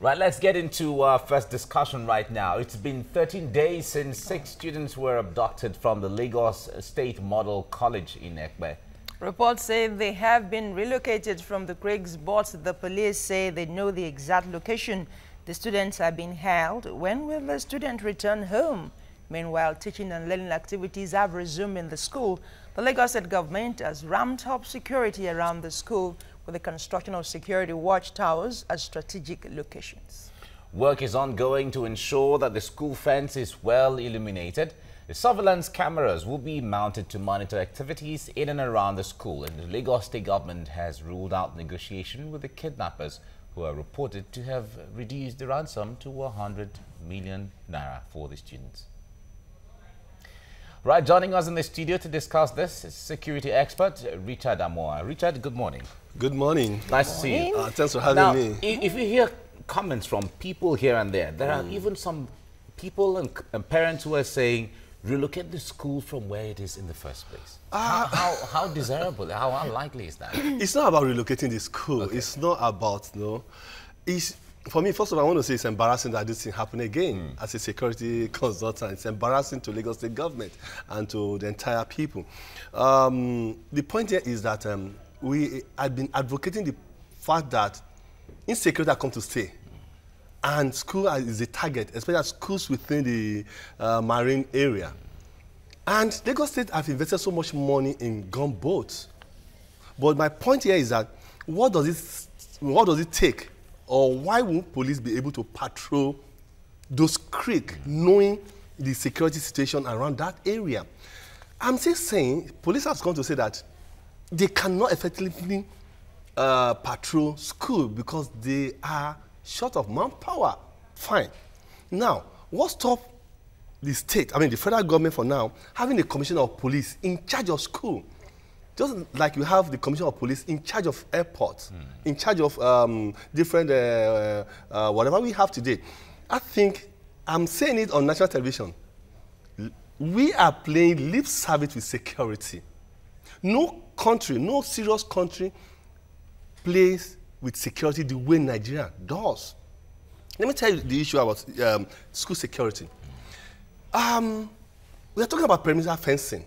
Right, let's get into our first discussion right now. It's been 13 days since 6 students were abducted from the Lagos State Model College in Ekpe. Reports say they have been relocated from the Craigs, but the police say they know the exact location. The students are being held. When will the student return home? Meanwhile, teaching and learning activities have resumed in the school. The Lagos State government has ramped up security around the school with the construction of security watchtowers at strategic locations. Work is ongoing to ensure that the school fence is well illuminated. The surveillance cameras will be mounted to monitor activities in and around the school, and the Lagos State government has ruled out negotiation with the kidnappers, who are reported to have reduced the ransom to 100 million naira for the students. Right, joining us in the studio to discuss this is security expert Richard Amoa. Richard, good morning. Good morning. Nice to see you. Thanks for having me. If you hear comments from people here and there are even some people and parents who are saying, relocate the school from where it is in the first place. How desirable, how unlikely is that? It's not about relocating the school. Okay. It's not about, for me, first of all, I want to say it's embarrassing that this thing happened again. As a security consultant, it's embarrassing to Lagos State government and to the entire people. The point here is that we have been advocating the fact that insecurity has come to stay. And school is a target, especially schools within the marine area. And Lagos State have invested so much money in gunboats. But my point here is that what does it take? Or why won't police be able to patrol those creeks, knowing the security situation around that area? I'm just saying, police have come to say that they cannot effectively patrol school because they are short of manpower. Fine. Now, what stops the state, the federal government for now, having a commissioner of police in charge of school? Just like you have the commissioner of police in charge of airports, in charge of different, whatever we have today. I think, I'm saying it on national television, we are playing lip service with security. No country, no serious country plays with security the way Nigeria does. Let me tell you the issue about school security. We are talking about perimeter fencing.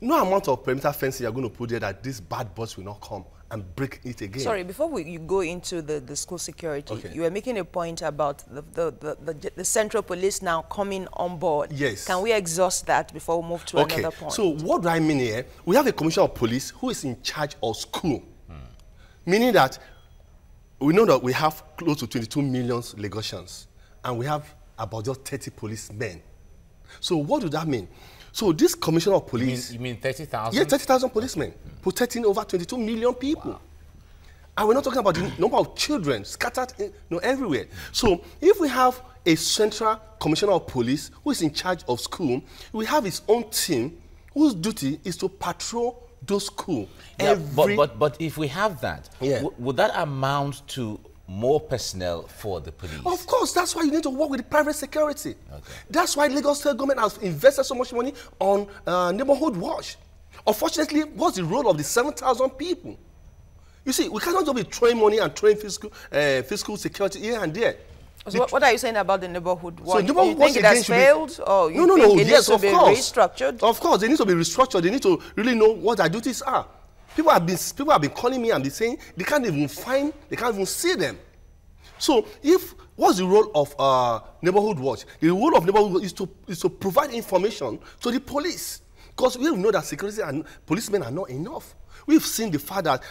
No amount of perimeter fencing you're going to put there that these bad boys will not come and break it again. Sorry, before you go into the school security, you were making a point about the central police now coming on board. Yes. Can we exhaust that before we move to another point? So what do I mean here? We have a commissioner of police who is in charge of school. Meaning that we know that we have close to 22 million Lagosians, and we have about just 30 policemen. So what does that mean? So this commissioner of police... You mean 30,000? Yeah, 30,000 policemen, protecting over 22 million people. Wow. And we're not talking about the number of children scattered everywhere. So if we have a central commissioner of police who is in charge of school, we have his own team whose duty is to patrol those schools. Yeah, but if we have that, would that amount to more personnel for the police? Of course, that's why you need to work with the private security. Okay. That's why Lagos State government has invested so much money on neighborhood watch. Unfortunately, what's the role of the 7,000 people? You see, we cannot just be throwing money and throwing fiscal security here and there. So what are you saying about the neighborhood watch? So neighborhood watch it has failed, or you think it needs to be restructured? Of course, they need to be restructured. They need to really know what their duties are. People have been calling me and they're saying they can't even see them. So what's the role of neighborhood watch? The role of neighborhood watch is to provide information to the police, because we know that security and policemen are not enough. We've seen the fact that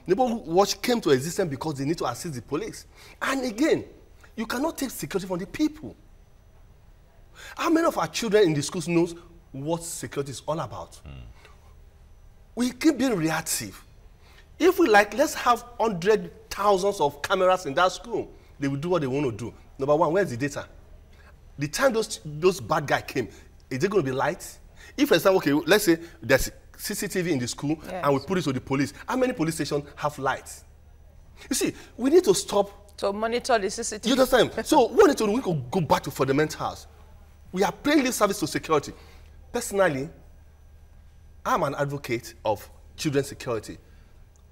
neighborhood watch came to existence because they need to assist the police. And again, you cannot take security from the people. How many of our children in the schools knows what security is all about? We keep being reactive. If we let's have hundreds, thousands of cameras in that school, they will do what they want to do. Number one, where's the data? The time those bad guys came, is there going to be lights? If, for example, okay, let's say there's CCTV in the school and we put it to the police, how many police stations have lights? You see, we need to stop. So monitor the CCTV. You understand? So we need to go back to fundamentals. We are paying lip service to security. Personally, I'm an advocate of children's security.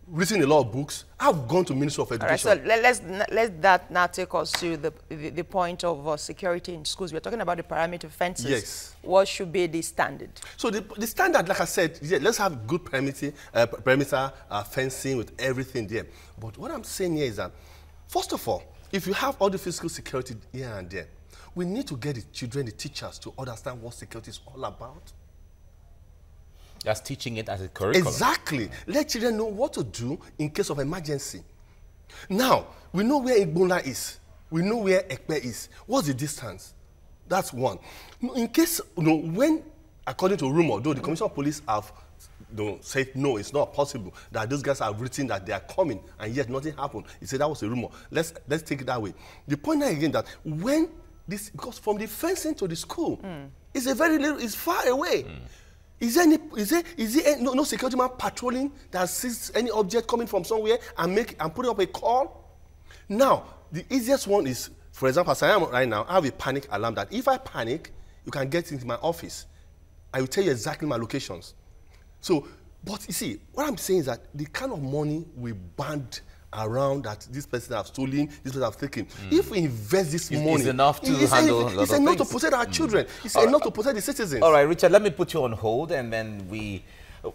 written a lot of books. I've gone to Ministry of Education. All right, so let that now take us to the point of security in schools. We're talking about the perimeter fences. Yes. What should be the standard? So the standard, like I said, yeah, let's have good perimeter fencing with everything there. But what I'm saying here is that, first of all, if you have all the physical security here and there, we need to get the children, the teachers, to understand what security is all about. That's teaching it as a curriculum. Exactly. Let children know what to do in case of emergency. Now, we know where Igbola is. We know where Ekpe is. What's the distance? That's one. In case, when, according to rumor, though the Commissioner of Police have said no, it's not possible, that those guys have written that they are coming, and yet nothing happened. He said that was a rumor. Let's take it that way. The point now again that when this, because from the fencing to the school, it's a very little, it's far away. Is there no security man patrolling that sees any object coming from somewhere and putting up a call? Now, the easiest one is, for example, as I am right now, I have a panic alarm that if I panic, you can get into my office. I will tell you exactly my locations. So, but you see, what I'm saying is that the kind of money we banned around that this person have stolen, this person have taken. If we invest this money, it's enough to handle a lot of it's enough things. to protect our children. It's enough to protect the citizens. All right, Richard, let me put you on hold, and then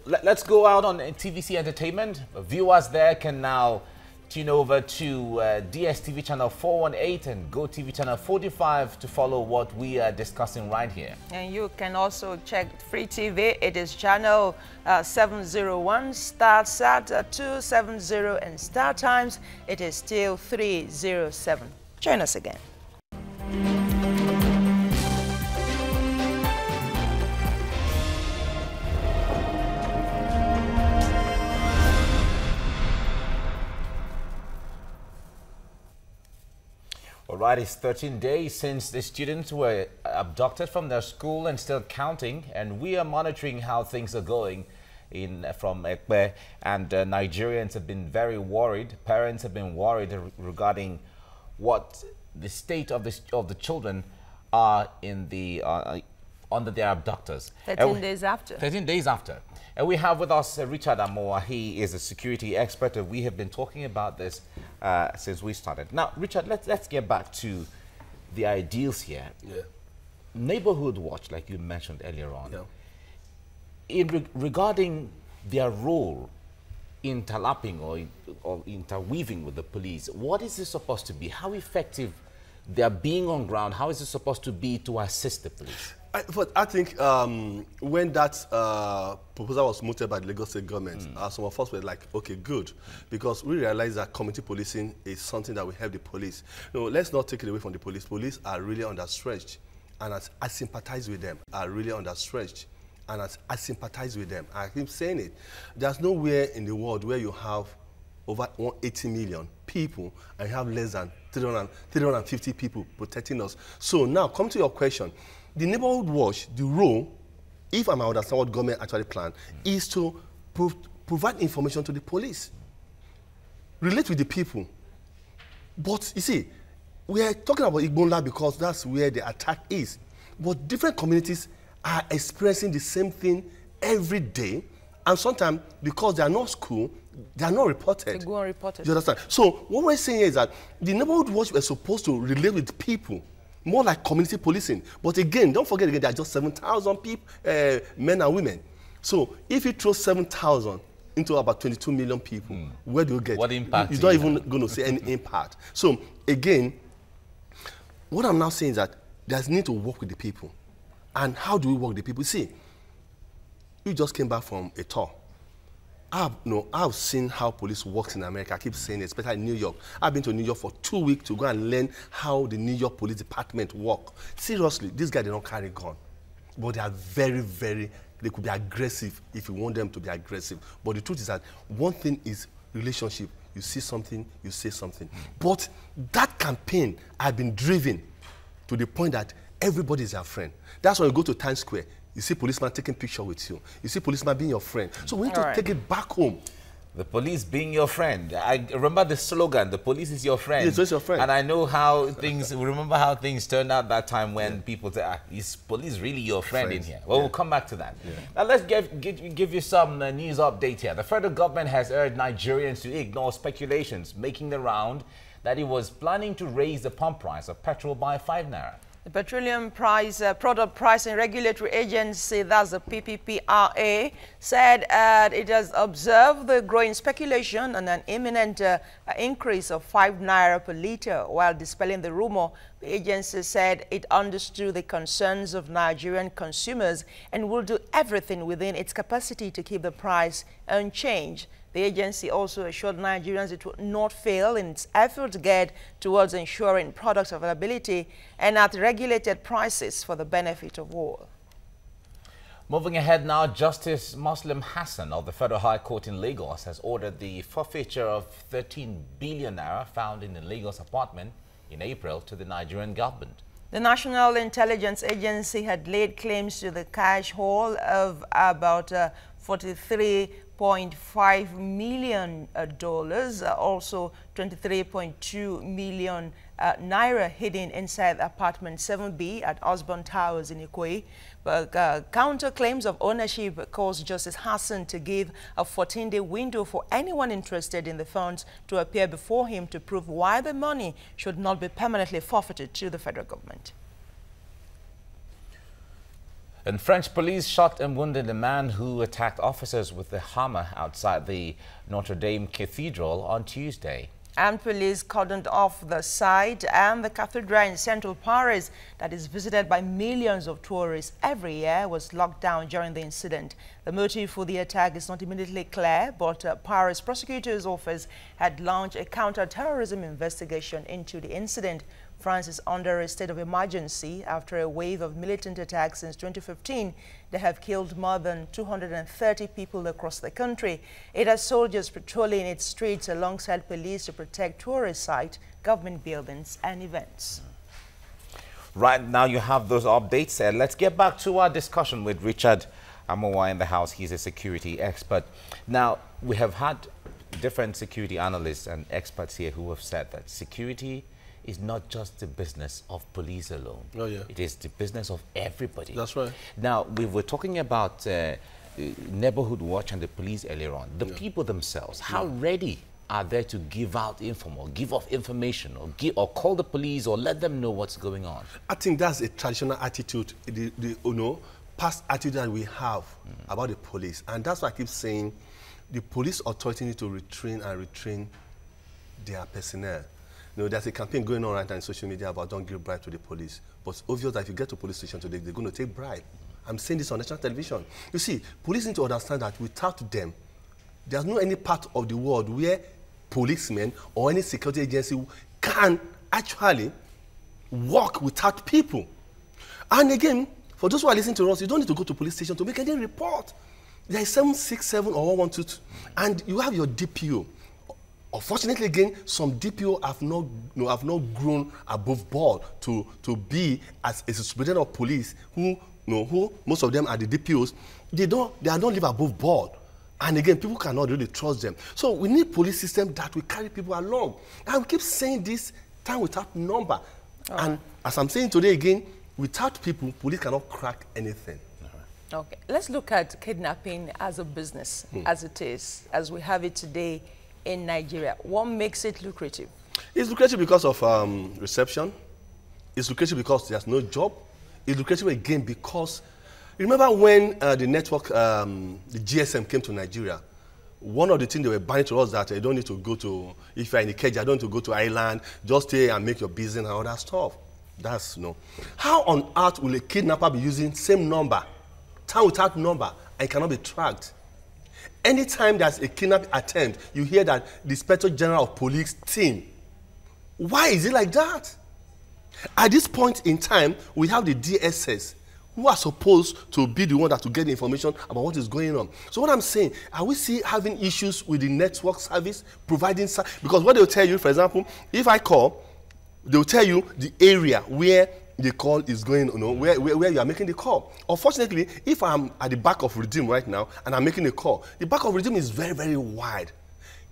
let's go out on TVC Entertainment. Viewers there can now tune over to DSTV channel 418 and GoTV channel 45 to follow what we are discussing right here. And you can also check Free TV. It is channel 701, StarSat 270, and Star Times. It is still 307. Join us again. All right, it's 13 days since the students were abducted from their school and still counting, and we are monitoring how things are going from Ekpe, and Nigerians have been very worried. Parents have been worried regarding what the state of the children are in the under their abductors. 13 days after. 13 days after. And we have with us Richard Amoa. He is a security expert, and we have been talking about this since we started. Now, Richard, let's get back to the ideals here. Yeah. Neighborhood watch, like you mentioned earlier on, yeah. Regarding their role in interlapping or interweaving with the police, what is this supposed to be? How effective they're being on ground? How is it supposed to be to assist the police? I think when that proposal was mooted by the Lagos State government, some of us were like, okay, good, because we realized that community policing is something that will help the police. Let's not take it away from the police. Police are really understretched, and I sympathize with them. Are really understretched, and I sympathize with them. I keep saying it. There's nowhere in the world where you have over 180 million people and you have less than 350 people protecting us. So now, come to your question. The neighborhood watch, the role, if I understand what government actually planned, is to provide information to the police, relate with the people. But you see, we are talking about Igbola because that's where the attack is. But different communities are experiencing the same thing every day, and sometimes because they are not school, they are not reported. They go unreported. You understand? So what we're saying here is that the neighborhood watch were supposed to relate with people, more like community policing. But again, don't forget again, there are just 7,000 people, men and women. So if you throw 7,000 into about 22 million people, where do you get? What impact? You're not even going to see any impact. So again, what I'm now saying is that there's need to work with the people. And how do we work with the people? See, you just came back from a tour. I've seen how police works in America. I keep saying it, especially in New York. I've been to New York for 2 weeks to go and learn how the New York Police Department work. Seriously, these guys, they don't carry gun. But they are very, very, they could be aggressive if you want them to be aggressive. But the truth is that one thing is relationship. You see something, you say something. But that campaign has been driven to the point that everybody is your friend. That's why you go to Times Square. You see policeman taking picture with you. You see policeman being your friend. So we need to take it back home. The police being your friend. I remember the slogan, the police is your friend. Yes, it's your friend. And I know how things, remember how things turned out that time when people said, is police really your friend in here? Well, we'll come back to that. Now, let's give you some news update here. The federal government has urged Nigerians to ignore speculations making the round that it was planning to raise the pump price of petrol by 5 naira. The Petroleum Product Pricing Regulatory Agency, that's the PPPRA, said it has observed the growing speculation and an imminent increase of 5 naira per litre. While dispelling the rumor, the agency said it understood the concerns of Nigerian consumers and will do everything within its capacity to keep the price unchanged. The agency also assured Nigerians it would not fail in its effort to get towards ensuring product availability and at regulated prices for the benefit of all. Moving ahead now, Justice Muslim Hassan of the Federal High Court in Lagos has ordered the forfeiture of 13 billion naira found in the Lagos apartment in April to the Nigerian government. The National Intelligence Agency had laid claims to the cash haul of about $43.5 million, also 23.2 million naira hidden inside apartment 7B at Osborne Towers in Ikoyi. But counter claims of ownership caused Justice Hassan to give a 14-day window for anyone interested in the funds to appear before him to prove why the money should not be permanently forfeited to the federal government. And French police shot and wounded a man who attacked officers with a hammer outside the Notre Dame Cathedral on Tuesday. And police cordoned off the site and the cathedral in central Paris that is visited by millions of tourists every year was locked down during the incident. The motive for the attack is not immediately clear, but Paris prosecutor's office had launched a counter-terrorism investigation into the incident. France is under a state of emergency after a wave of militant attacks since 2015. They have killed more than 230 people across the country. It has soldiers patrolling its streets alongside police to protect tourist sites, government buildings and events. Right now you have those updates. Let's get back to our discussion with Richard Amowa in the house. He's a security expert. Now, we have had different security analysts and experts here who have said that security is not just the business of police alone. Oh, yeah. It is the business of everybody. That's right. Now, we were talking about neighborhood watch and the police earlier on. The people themselves, how ready are they to give out give off information or call the police or let them know what's going on? I think that's a traditional attitude, past attitude that we have about the police. And that's why I keep saying the police authority need to retrain their personnel. There's a campaign going on right now on social media about don't give bribe to the police. But it's obvious that if you get to a police station today, they're going to take bribe. I'm saying this on national television. You see, police need to understand that without them, there's no any part of the world where policemen or any security agency can actually work without people. And again, for those who are listening to us, you don't need to go to police station to make any report. There is 767 or 1122, and you have your DPO. Unfortunately, again, some DPO have not grown above board to be as a superintendent of police who most of them are the DPOs. They don't live above board. And again, people cannot really trust them. So we need police system that will carry people along. And we keep saying this time without number. And as I'm saying today again, without people, police cannot crack anything. Okay, let's look at kidnapping as a business, as it is, as we have it today in Nigeria. What makes it lucrative? It's lucrative because of reception. It's lucrative because there's no job. It's lucrative again because, remember when the network, the GSM came to Nigeria, one of the things they were banning to us that you don't need to go to, if you're in the cage, you don't need to go to Ireland, just stay and make your business and all that stuff. That's How on earth will a kidnapper be using same number, time without number, and cannot be tracked? Anytime there's a kidnapping attempt, you hear that the Inspector General of Police team. Why is it like that? At this point in time, we have the DSS, who are supposed to be the one that to get the information about what is going on. So what I'm saying, are we still having issues with the network service providing? Because what they'll tell you, for example, if I call, they'll tell you the area where the call is going, where you are making the call. Unfortunately, if I'm at the back of Redeem right now and I'm making a call, the back of Redeem is very, very wide.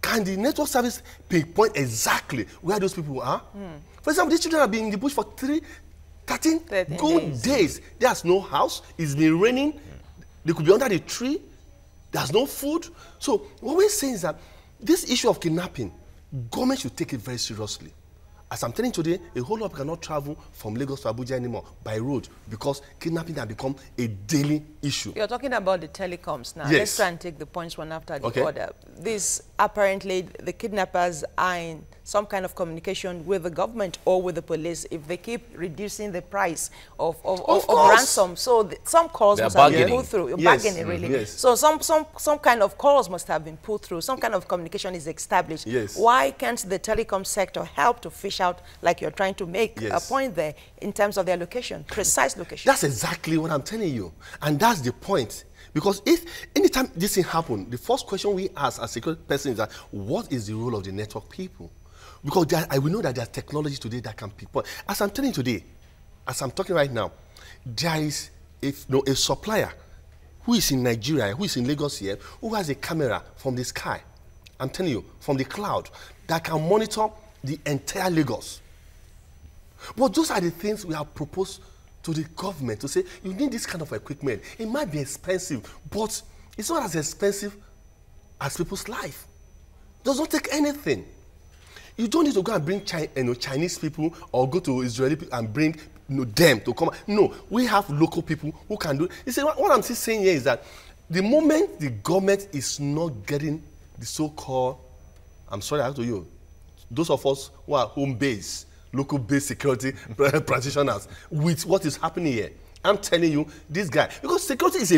can the network service pinpoint exactly where those people are? For example, these children have been in the bush for 13 good days. There's no house. It's been raining. They could be under the tree. There's no food. So what we're saying is that this issue of kidnapping, government should take it very seriously. As I'm telling you today, a whole lot cannot travel from Lagos to Abuja anymore by road because kidnapping has become a daily issue. You're talking about the telecoms now. Yes. Let's try and take the points one after the other. This apparently, the kidnappers are in some kind of communication with the government or with the police if they keep reducing the price of ransom. So some calls must have been put through. Bargaining, really. Yes. So some kind of calls must have been put through. Some kind of communication is established. Yes. Why can't the telecom sector help to fish out, like you're trying to make a point there, in terms of their location, precise location? That's exactly what I'm telling you. And that's the point. Because if anytime this thing happens, the first question we ask as security person is that, what is the role of the network people? Because we know that there's technology today that can pick. But as I'm telling you today, as I'm talking right now, there is a supplier who is in Nigeria, who is in Lagos here, who has a camera from the sky, I'm telling you, from the cloud, that can monitor the entire Lagos. But those are the things we have proposed to the government to say, you need this kind of equipment. It might be expensive, but it's not as expensive as people's life. It does not take anything. You don't need to go and bring Chinese people or go to Israeli people and bring them to come. No, we have local people who can do it. You see, what I'm still saying here is that the moment the government is not getting the so-called, I'm sorry, I have to you, those of us who are home-based, local-based security practitioners, with what is happening here, I'm telling you, this guy, because security is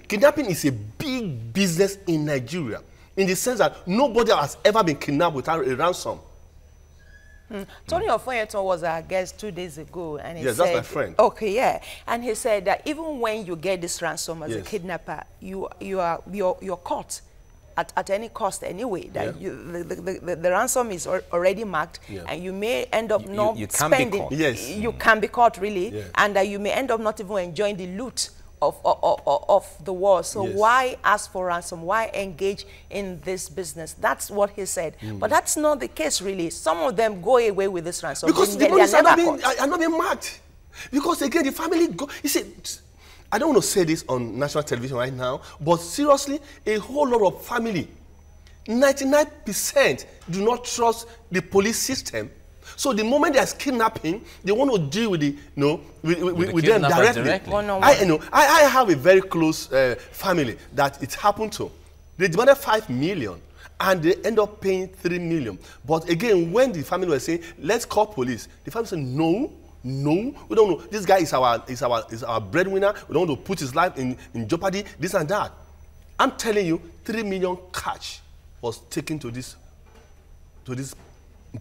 kidnapping is a big business in Nigeria, in the sense that nobody has ever been kidnapped without a ransom. Tony Ofonyeton was our guest 2 days ago, and he said, that's my friend. Okay, yeah, and he said that even when you get this ransom as a kidnapper, you're caught at any cost anyway. That the ransom is already marked, and you may end up not spending. You can be caught really, and you may end up not even enjoying the loot of the war. So why ask for ransom? Why engage in this business? That's what he said. But that's not the case really. Some of them go away with this ransom because the money are not being marked. Because again, the family go. You see, I don't want to say this on national television right now, but seriously, a whole lot of family, 99% do not trust the police system. So the moment there's kidnapping, they want to deal with with them directly. I have a very close family that it happened to. They demanded 5 million and they end up paying 3 million. But again, when the family was saying, let's call police, the family said, no, we don't know. This guy is our breadwinner. We don't want to put his life in jeopardy, this and that. I'm telling you, 3 million cash was taken to these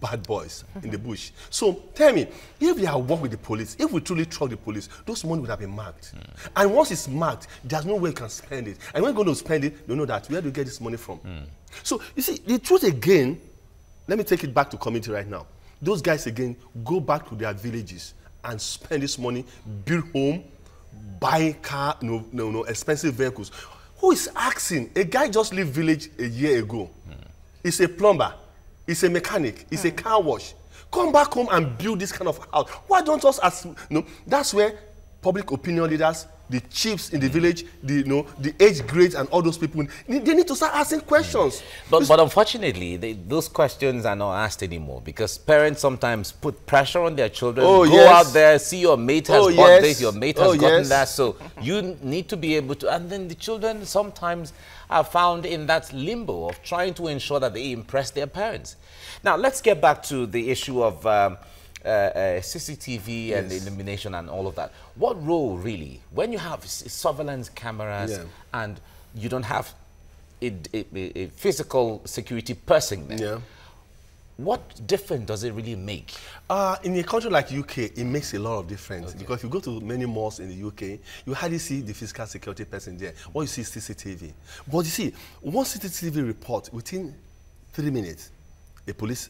bad boys in the bush. So tell me, if they have worked with the police, if we truly trust the police, those money would have been marked. And once it's marked, there's no way you can spend it. And when you're going to spend it, you know that where do you get this money from? So you see, the truth again, let me take it back to community right now. Those guys again go back to their villages and spend this money, build home, buy car, expensive vehicles. Who is asking? A guy just left village a year ago. He's a plumber. He's a mechanic. He's a car wash. Come back home and build this kind of house. Why don't us ask? That's where public opinion leaders, the chiefs in the village, the age grades and all those people, they need to start asking questions. But unfortunately, those questions are not asked anymore because parents sometimes put pressure on their children. Go out there, see your mate has bought this, your mate has gotten that. So you need to be able to, and then the children sometimes are found in that limbo of trying to ensure that they impress their parents. Now, let's get back to the issue of CCTV and the illumination and all of that. What role really, when you have surveillance cameras and you don't have a physical security person there, what difference does it really make? In a country like UK, it makes a lot of difference. Because if you go to many malls in the UK, you hardly see the physical security person there. What you see is CCTV. But you see, one CCTV report, within 3 minutes, a police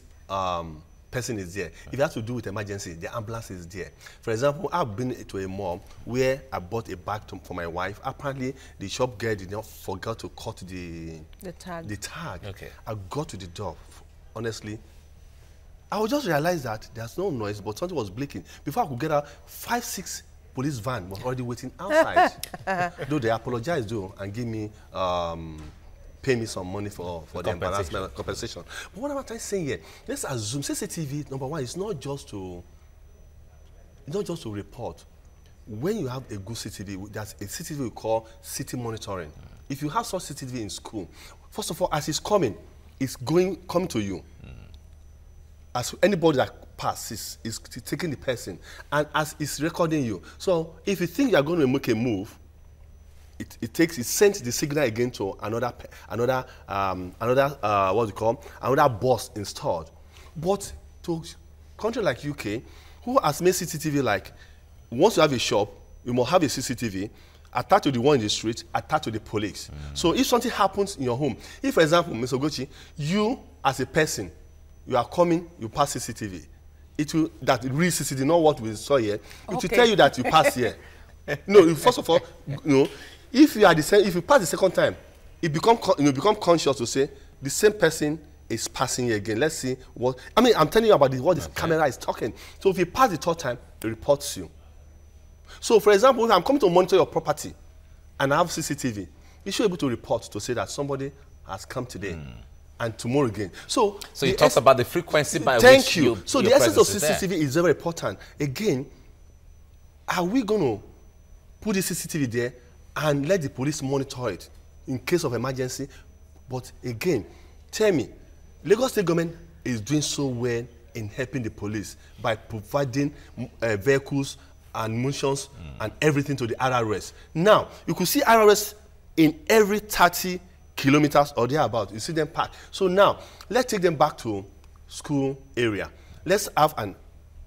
person is there. If you have to do with emergency, the ambulance is there. For example, I've been to a mall where I bought a bag for my wife. Apparently, the shop girl did not forget to cut the tag. Okay. I got to the door. Honestly, I would just realize that there's no noise, but something was blinking. Before I could get out, 5, 6 police van was already waiting outside. Though they apologized though and give me pay me some money for the embarrassment compensation. But what am I trying to say here? Let's assume CCTV, number one, is not just to report. When you have a good CCTV, there's a CCTV we call city monitoring. If you have such CCTV in school, first of all, as it's coming, it's coming to you. As anybody that passes is taking the person, and as it's recording you. So if you think you are going to make a move, it sends the signal again to another bus installed. But to country like UK, who has made CCTV like, once you have a shop, you must have a CCTV, attached to the one in the street, attached to the police. So if something happens in your home, if for example, Mr. Ogochi, you as a person, you are coming, you pass CCTV. It will, that real CCTV, not what we saw here, it will tell you that you pass here. No, first of all, if you are if you pass the second time, you become conscious to say the same person is passing here again. Let's see what. I mean, I'm telling you about what this camera is talking. So if you pass the third time, it reports you. So, for example, if I'm coming to monitor your property and I have CCTV, you should be able to report to say that somebody has come today and tomorrow again. So you talked about the frequency by which So the essence of CCTV is very important. Again, are we going to put the CCTV there and let the police monitor it in case of emergency? But again, tell me, Lagos State government is doing so well in helping the police by providing vehicles and munitions and everything to the RRS. Now, you could see RRS in every 30 kilometers or thereabout. You see them packed. So now, let's take them back to school area. Let's have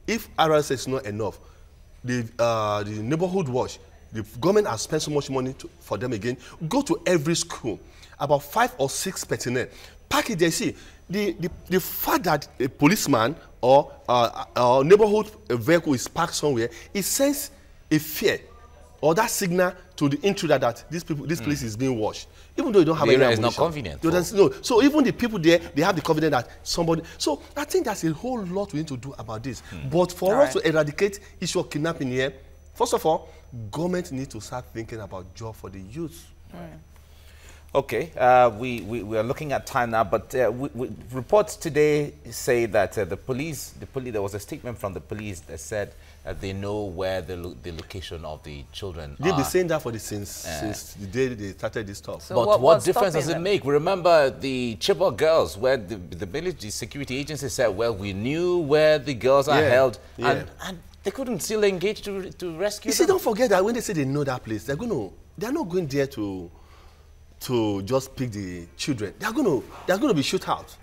if RRS is not enough, the neighborhood watch, the government has spent so much money for them again. Go to every school, about 5 or 6 personnel. Pack it there. See, the fact that a policeman or neighborhood vehicle is parked somewhere, it sends a fear or that signal to the intruder that this place is being watched. Even though you don't have any ammunition. It's not convenient. No. So even the people there, they have the confidence that somebody. So I think there's a whole lot we need to do about this. But for us to eradicate issue of kidnapping here, first of all, government needs to start thinking about job for the youth. Okay, we are looking at time now, but reports today say that the police, there was a statement from the police that said they know where the location of the children are. They've been saying that since the day they started this stuff. So but what difference does it make? We remember the Chibok girls, where the military security agency said, well, we knew where the girls are held, and they couldn't still engage to rescue them. See, don't forget that when they say they know that place, they're not going there to just pick the children. They're going to be shoot out.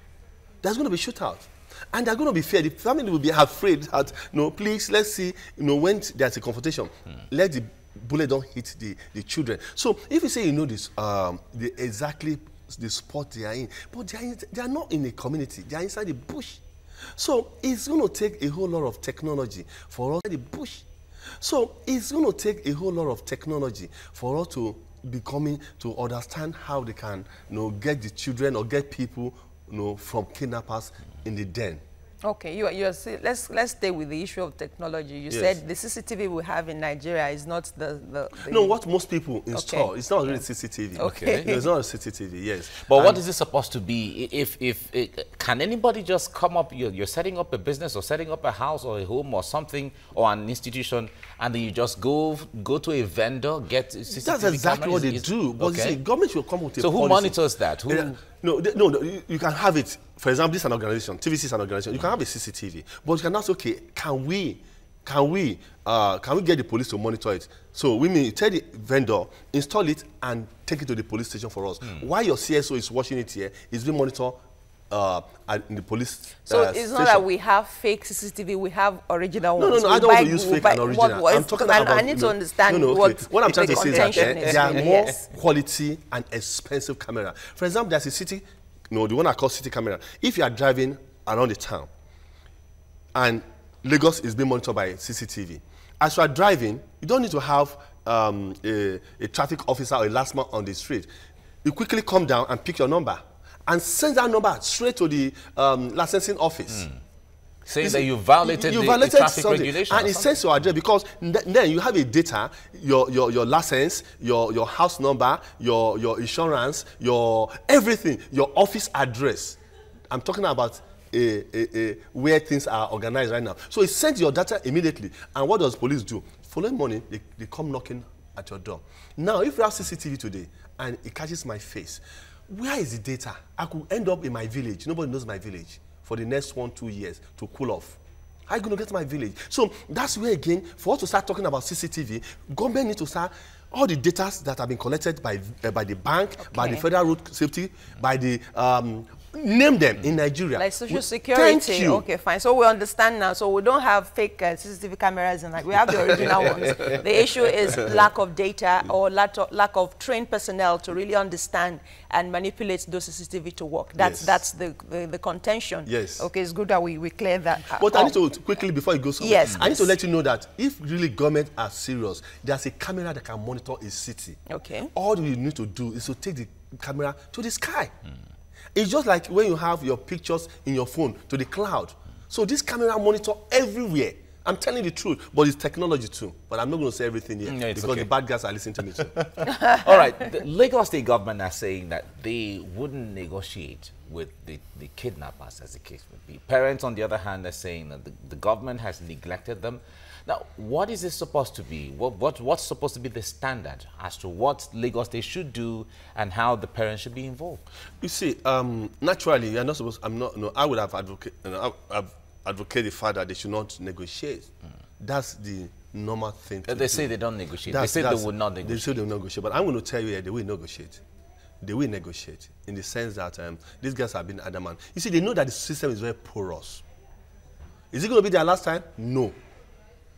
There's going to be shoot out. And they're going to be fair. The family will be afraid that, please, let's see, when there's a confrontation, let the bullet don't hit the children. So if you say you know this, exactly the spot they are in, but they are not in a community. They are inside the bush. So it's going to take a whole lot of technology for us in the bush. So it's going to take a whole lot of technology for us to to understand how they can get the children or get people from kidnappers in the den. Okay, let's stay with the issue of technology. You said the CCTV we have in Nigeria is not the No, what most people install, it's not really CCTV. Okay. It's not a CCTV, yes. But what is it supposed to be? Can anybody just come up, you're setting up a business or setting up a house or a home or something or an institution, and then you just go to a vendor, get CCTV That's exactly cameras? what they do. But you see, government should come with a policy. who monitors that? No, you can have it. For example, this is an organization, TVC is an organization. You can have a CCTV, but you can ask, okay, can we get the police to monitor it? So we mean tell the vendor, install it and take it to the police station for us. While your CSO is watching it here, it's being monitored in the police So it's not that we have fake CCTV, we have original ones. No, I don't want to use fake and original. I'm talking about, I need to understand what I'm trying to say is that there are more yes. quality and expensive camera. For example, there's a city, the one I call city camera. If you are driving around the town, and Lagos is being monitored by CCTV. As you are driving, you don't need to have a traffic officer or a last man on the street. You quickly come down and pick your number and send that number straight to the licensing office. Saying that you violated the traffic regulation. And it sends your address, because then you have a data, your license, your house number, your insurance, your everything, your office address. I'm talking about where things are organized right now. So it sends your data immediately. And what does police do? Following morning, they come knocking at your door. Now, if you have CCTV today and it catches my face, where is the data? I could end up in my village. Nobody knows my village for the next 1-2 years to cool off. How are you going to get to my village? So that's where, again, for us to start talking about CCTV, government needs to start all the data that have been collected by the bank, by the Federal Road Safety, by the name them in Nigeria. Like Social Security. Thank you. Okay, fine. So we understand now. So we don't have fake CCTV cameras, and like we have the original ones. The issue is lack of data or lack of trained personnel to really understand and manipulate those CCTV to work. That's the contention. Yes. Okay, it's good that we clear that. But I need to quickly, before it goes on, I need to let you know that if really government are serious, there's a camera that can monitor a city. Okay. All you need to do is to take the camera to the sky. It's just like when you have your pictures in your phone to the cloud. So this camera monitor everywhere. I'm telling the truth, but it's technology too. But I'm not going to say everything here because the bad guys are listening to me too. All right, the Lagos State government are saying that they wouldn't negotiate with the kidnappers, as the case would be. Parents, on the other hand, are saying that the government has neglected them. Now, what is this supposed to be? What's supposed to be the standard as to what Lagos State should do and how the parents should be involved? You see, naturally, you're not supposed. I would have advocate the fact that they should not negotiate. That's the normal thing. They say they don't negotiate. They say they will not negotiate. They say they will negotiate. But I'm going to tell you, they will negotiate. They will negotiate in the sense that these guys have been adamant. You see, they know that the system is very porous. Is it going to be their last time? No.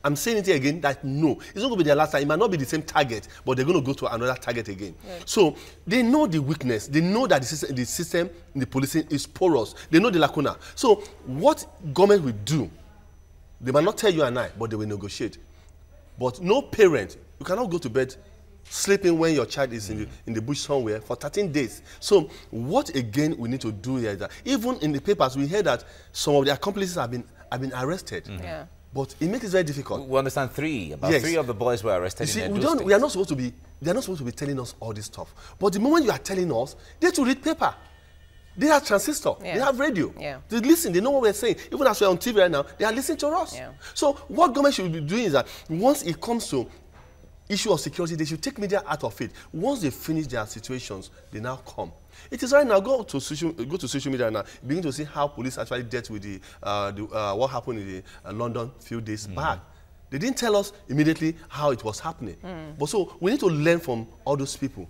I'm saying it here again, that no. It's not going to be their last time. It might not be the same target, but they're going to go to another target again. Right. So they know the weakness. They know that the system in the policing is porous. They know the lacuna. So what government will do, they might not tell you and I, but they will negotiate. But no parent, you cannot go to bed sleeping when your child is in the bush somewhere for 13 days. So what, again, we need to do here is that even in the papers, we hear that some of the accomplices have been arrested. Yeah. But it makes it very difficult. We understand three of the boys were arrested. You see, we are not supposed to be, they're not supposed to be telling us all this stuff. But the moment you are telling us, they have to read paper. They have transistor, they have radio. They listen, they know what we're saying. Even as we're on TV right now, they are listening to us. So what government should be doing is that once it comes to issue of security, they should take media out of it. Once they finish their situations, they now come. It is right now. Go to social media now. Begin to see how police actually dealt with what happened in London a few days back. They didn't tell us immediately how it was happening. But so we need to learn from all those people.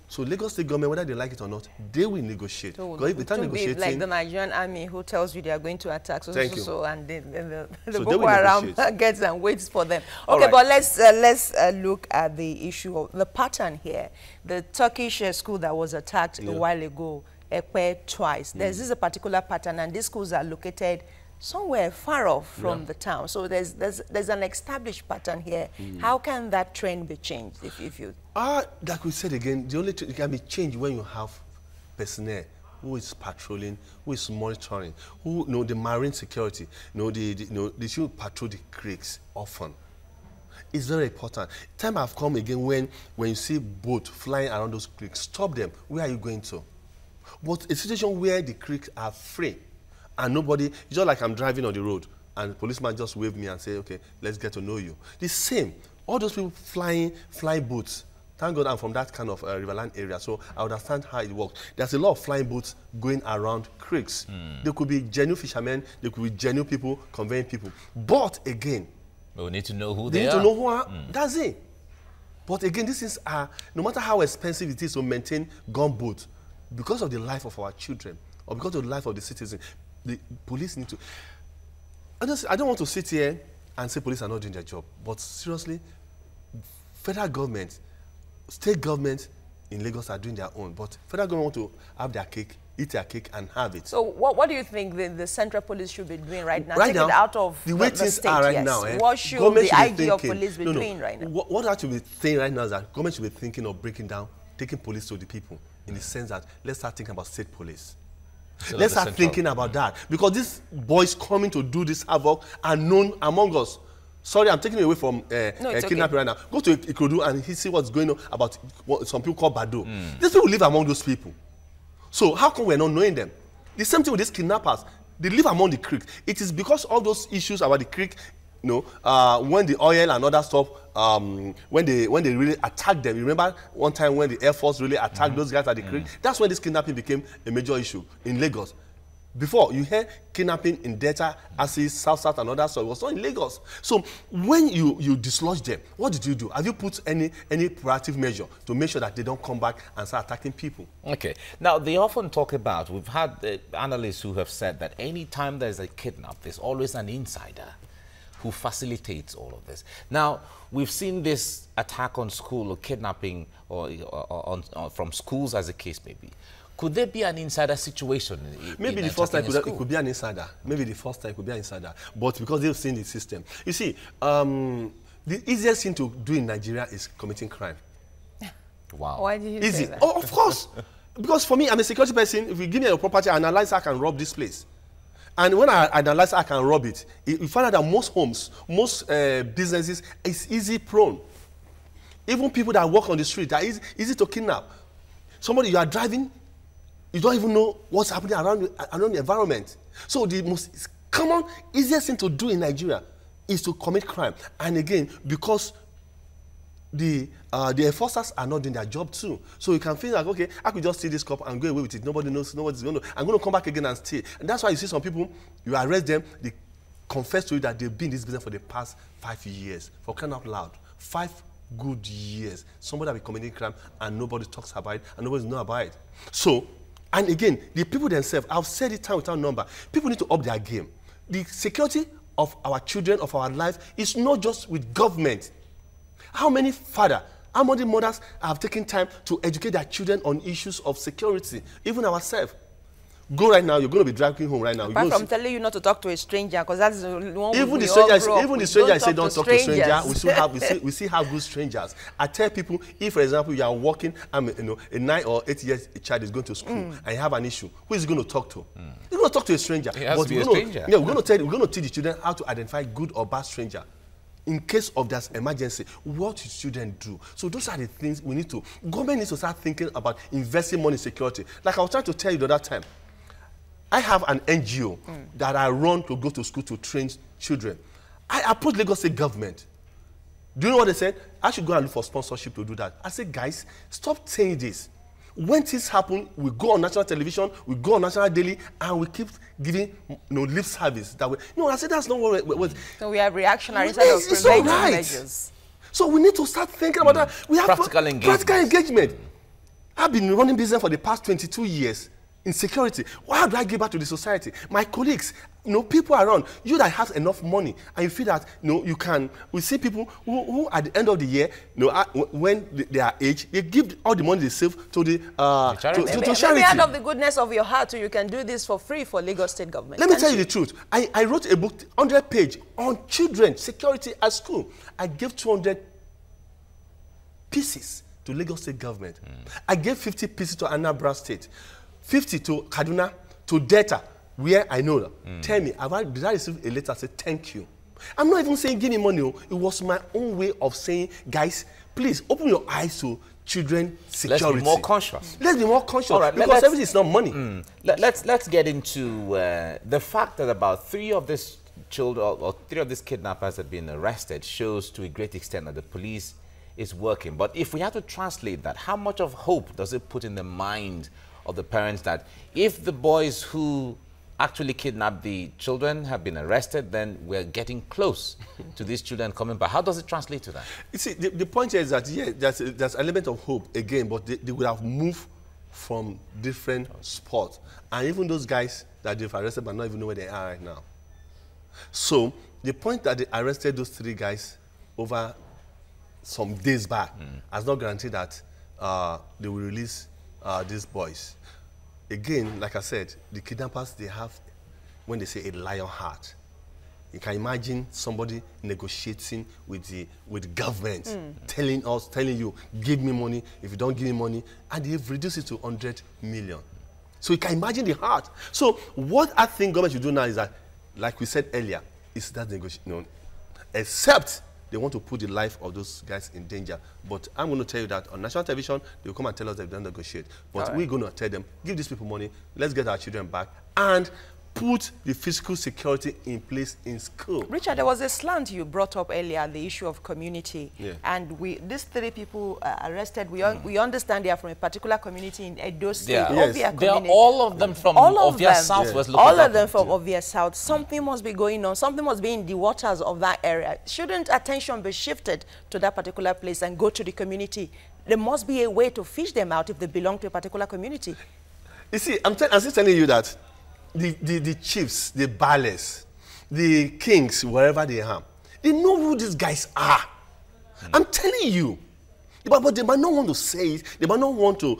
So Lagos State government, whether they like it or not, they will negotiate. So if they can't negotiate, like the Nigerian army who tells you they are going to attack, and the Boko Haram gets and waits for them. Okay, but let's look at the issue of the pattern here. The Turkish school that was attacked a while ago, Ekpe twice. There's a particular pattern, and these schools are located somewhere far off from the town. So there's an established pattern here. How can that trend be changed if you... Like we said again, the only thing it can be changed when you have personnel who is patrolling, who is monitoring, who know the marine security, they should patrol the creeks often. It's very important. Time have come again when you see boats flying around those creeks, stop them. Where are you going to? But a situation where the creeks are free, and nobody, it's just like I'm driving on the road and the policeman just wave me and say, okay, let's get to know you. The same, all those people flying boats, thank God I'm from that kind of riverland area, so I understand how it works. There's a lot of flying boats going around creeks. There could be genuine fishermen, there could be genuine people conveying people. But again, we need to know who they are. Need to know who are, that's it. But again, this is, no matter how expensive it is to maintain gunboats, because of the life of our children, or because of the life of the citizens, the police need to... I don't want to sit here and say police are not doing their job, but seriously, federal government, state government in Lagos are doing their own, but federal government want to have their cake, eat their cake and have it. So what do you think the Central Police should be doing right now? Right Take now, it out of the way the things state, are right yes. now, What should government the should be IG of thinking- police be doing right now? What I should be saying right now is that government should be thinking of breaking down, taking police to the people, in the sense that let's start thinking about state police. Let's start thinking about that, because these boys coming to do this havoc are known among us. Sorry, I'm taking you away from kidnapping right now. Go to Ikorodu and see what's going on about what some people call Bado. These people live among those people. So how come we're not knowing them? The same thing with these kidnappers. They live among the creek. It is because of those issues about the creek, when the oil and other stuff, when they really attacked them. You remember one time when the Air Force really attacked those guys at the creek? That's when this kidnapping became a major issue in Lagos. Before, you hear kidnapping in Delta, Assis, South, and other stuff. It was not in Lagos. So when you dislodge them, what did you do? Have you put any proactive measure to make sure that they don't come back and start attacking people? Okay. Now, they often talk about, we've had analysts who have said that any time there's a kidnap, there's always an insider who facilitates all of this. Now, we've seen this attack on school or kidnapping from schools, as the case may be. Could there be an insider situation? Maybe the first time it could be an insider. Maybe the first time it could be an insider. But because they've seen the system. You see, the easiest thing to do in Nigeria is committing crime. Wow. Why do you Easy. say that? Oh, of course. Because for me, I'm a security person. If you give me a property, I analyze how I can rob this place. And when I analyze how I can rob it, you find out that most homes, most businesses is easy prone. Even people that walk on the street are easy to kidnap. Somebody, you are driving, you don't even know what's happening around the environment. So the most common, easiest thing to do in Nigeria is to commit crime. And again, because the enforcers are not doing their job too. So you can feel like, okay, I could just steal this cup and go away with it. Nobody knows, nobody's going to. I'm going to come back again and steal. And that's why you see some people, you arrest them, they confess to you that they've been in this business for the past 5 years. For crying out loud, 5 good years. Somebody have been committing crime and nobody talks about it and nobody knows about it. So, and again, the people themselves, I've said it time without number, people need to up their game. The security of our children, of our life, is not just with government. How many fathers, how many mothers have taken time to educate their children on issues of security, even ourselves? Go right now, you're going to be driving home right now. Apart from telling you not to talk to a stranger, because that's the one even the stranger say don't talk to stranger. We still have good strangers. I tell people, if for example you are walking, a 9 or 8 years child is going to school and you have an issue, who is he going to talk to? He's going to talk to a stranger. It has to be a stranger. Yeah, we're going to teach the children how to identify good or bad stranger. In case of that emergency, what should students do? So those are the things we need to. Government needs to start thinking about investing money in security. Like I was trying to tell you the other time, I have an NGO that I run to go to school to train children. I approached Lagos State government. Do you know what they said? I should go and look for sponsorship to do that. I said, guys, stop saying this. When things happen, we go on national television, we go on national daily, and we keep giving lip service that way. No, I said that's not what we're. So we have reactionary instead of preventive measures. So we need to start thinking about that. We have practical engagement. I've been running business for the past 22 years. In security, why do I give back to the society? My colleagues, people around, you that have enough money, and you feel that, you can, we see people who at the end of the year, when they are aged, they give all the money they save to the charity. Maybe out of the goodness of your heart, you can do this for free for Lagos State government. Let me tell you the truth. I wrote a book, 100-page, on children, security at school. I gave 200 pieces to Lagos State government. I gave 50 pieces to Anambra State. 50 to Kaduna, to Delta, where I know that. Tell me, did I receive a letter that said thank you? I'm not even saying give me money. It was my own way of saying, guys, please open your eyes to children's security. Let's be more conscious. Let's be more conscious, right, because everything is not money. Let's get into the fact that about 3 of these children, or 3 of these kidnappers have been arrested, shows to a great extent that the police is working. But if we have to translate that, how much of hope does it put in the mind of the parents that if the boys who actually kidnapped the children have been arrested, then we're getting close to these children coming back? How does it translate to that? You see, the point is that, yeah, there's an element of hope again, but they would have moved from different spots. And even those guys that they've arrested but not even know where they are right now. So the point that they arrested those 3 guys over some days back has not guaranteed that they will release these boys. again, like I said, the kidnappers, they have, when they say a lion heart, you can imagine somebody negotiating with the government, telling you, give me money. If you don't give me money, and they've reduced it to 100 million. So you can imagine the heart. So what I think government should do now is that, like we said earlier, is that negotiation, except they want to put the life of those guys in danger. But I'm going to tell you that on national television, they'll come and tell us they don't negotiate. But we're going to tell them, give these people money, let's get our children back, and put the physical security in place in school. Richard, there was a slant you brought up earlier, the issue of community. Yeah. And these 3 people arrested, we understand they are from a particular community in Edo State. Yeah. Yes. They are all of them from Ovia Southwest. Yeah. All of them from Ovia South. Something must be going on. Something must be in the waters of that area. Shouldn't attention be shifted to that particular place and go to the community? There must be a way to fish them out if they belong to a particular community. You see, I'm still telling you that the chiefs, the baales, the kings, wherever they are, they know who these guys are. I'm telling you. But they might not want to say it. They might not want to,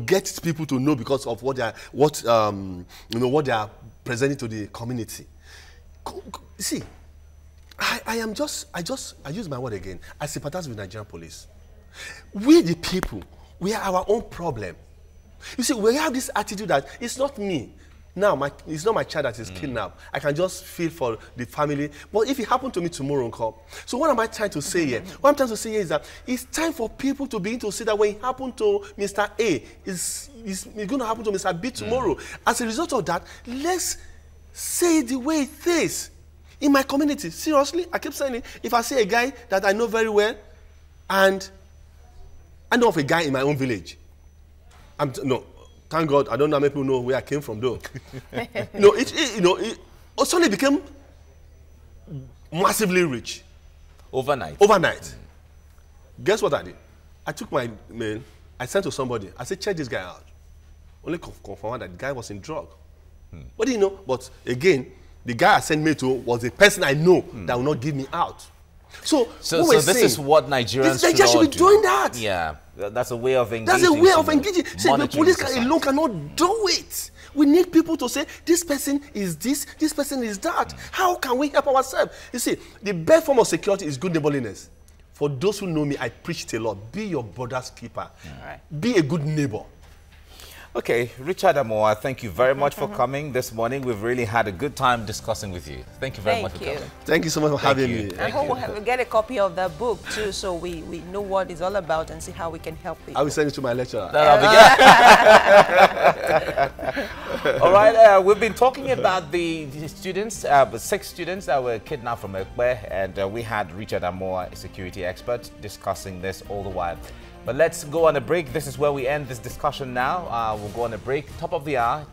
get people to know because of what they are presenting to the community. See, I use my word again. I sympathize with Nigerian police. We the people, we are our own problem. You see, we have this attitude that it's not me. Now, it's not my child that is kidnapped. I can just feel for the family. But if it happened to me tomorrow, so what am I trying to say here? What I'm trying to say here is that it's time for people to begin to see that when it happened to Mr. A, it's going to happen to Mr. B tomorrow. As a result of that, let's say it the way it is. In my community, seriously, I keep saying it. If I see a guy that I know very well, and I know of a guy in my own village, thank God, I don't know how many people know where I came from, though. It suddenly became massively rich. Overnight. Guess what I did? I took my mail, I sent to somebody. I said, check this guy out. Only confirmed that the guy was in drug. What do you know? But again, the guy I sent mail to was a person I know that will not give me out. So this is what Nigerians should be doing that. Yeah, that's a way of engaging. That's a way of engaging. See, the police alone cannot do it. We need people to say, this person is this person is that. How can we help ourselves? You see, the best form of security is good neighborliness. For those who know me, I preach it a lot. Be your brother's keeper. Be a good neighbor. Okay, Richard Amoah, thank you very much for coming this morning. We've really had a good time discussing with you. Thank you very much for coming. Thank you so much for having me. I hope we'll get a copy of the book too, so we know what it's all about and see how we can help people. I will send it to my lecturer. All right, we've been talking about the students, 6 students that were kidnapped from Ekpe, and we had Richard Amoah, a security expert, discussing this all the while. But let's go on a break. This is where we end this discussion now. We'll go on a break. Top of the hour,